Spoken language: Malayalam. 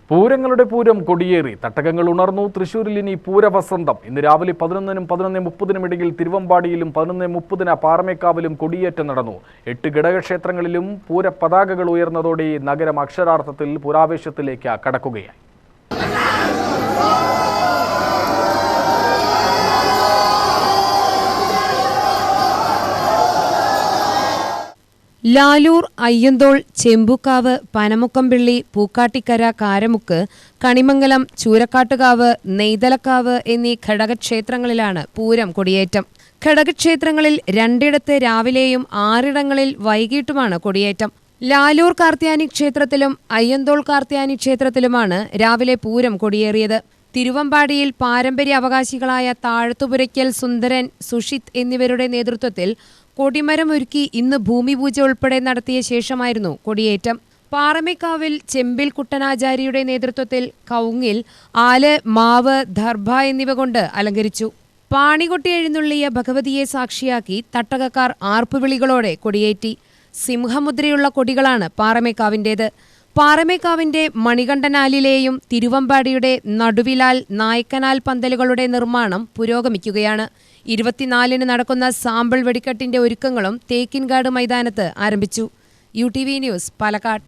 പൂരങ്ങളുടെ പൂരം കൊടിയേറി തട്ടകങ്ങൾ ഉണർന്നു. തൃശ്ശൂരിൽ ഇനി പൂരവസന്തം. ഇന്ന് രാവിലെ 11-നും 11:30-നും ഇടയിൽ തിരുവമ്പാടിയിലും 11:30 പാറമേക്കാവിലും കൊടിയേറ്റം നടന്നു. 8 ഘടകക്ഷേത്രങ്ങളിലും പൂരപതാകകൾ ഉയർന്നതോടെ നഗരം അക്ഷരാർത്ഥത്തിൽ പുരാവേശത്തിലേക്ക് കടക്കുകയായി. ലാലൂർ, അയ്യന്തോൾ, ചെമ്പൂക്കാവ്, പനമുക്കംപിള്ളി, പൂക്കാട്ടിക്കര, കാരമുക്ക്, കണിമംഗലം, ചൂരക്കാട്ടുകാവ്, നെയ്തലക്കാവ് എന്നീ ഘടകക്ഷേത്രങ്ങളിലാണ് പൂരം കൊടിയേറ്റം. ഘടകക്ഷേത്രങ്ങളിൽ 2 രാവിലെയും 6 വൈകിട്ടുമാണ് കൊടിയേറ്റം. ലാലൂർ കാർത്യാനി ക്ഷേത്രത്തിലും അയ്യന്തോൾ കാർത്യാനി ക്ഷേത്രത്തിലുമാണ് രാവിലെ പൂരം കൊടിയേറിയത്. തിരുവമ്പാടിയിൽ പാരമ്പര്യ അവകാശികളായ താഴത്തുപുരയ്ക്കൽ സുന്ദരൻ, സുഷിത് എന്നിവരുടെ നേതൃത്വത്തിൽ കൊടിമരം ഒരുക്കി ഇന്ന് ഭൂമിപൂജ ഉൾപ്പെടെ നടത്തിയ ശേഷമായിരുന്നു കൊടിയേറ്റം. പാറമേക്കാവിൽ ചെമ്പിൽ കുട്ടനാചാരിയുടെ നേതൃത്വത്തിൽ കൗങ്ങിൽ, ആല്, മാവ്, ദർഭ എന്നിവ കൊണ്ട് അലങ്കരിച്ചു. പാണികൊട്ടി എഴുന്നള്ളിയ ഭഗവതിയെ സാക്ഷിയാക്കി തട്ടകക്കാർ ആർപ്പുവിളികളോടെ കൊടിയേറ്റി. സിംഹമുദ്രയുള്ള കൊടികളാണ് പാറമേക്കാവിൻ്റേത്. പാറമേക്കാവിന്റെ മണികണ്ഠനാലിലെയും തിരുവമ്പാടിയുടെ നടുവിലാൽ നായ്ക്കനാൽ പന്തലുകളുടെ നിർമ്മാണം പുരോഗമിക്കുകയാണ്. 24-ന് നടക്കുന്ന സാമ്പിൾ വെടിക്കെട്ടിന്റെ ഒരുക്കങ്ങളും തേക്കിൻകാട് മൈതാനത്ത് ആരംഭിച്ചു. UTV news, Palakkad.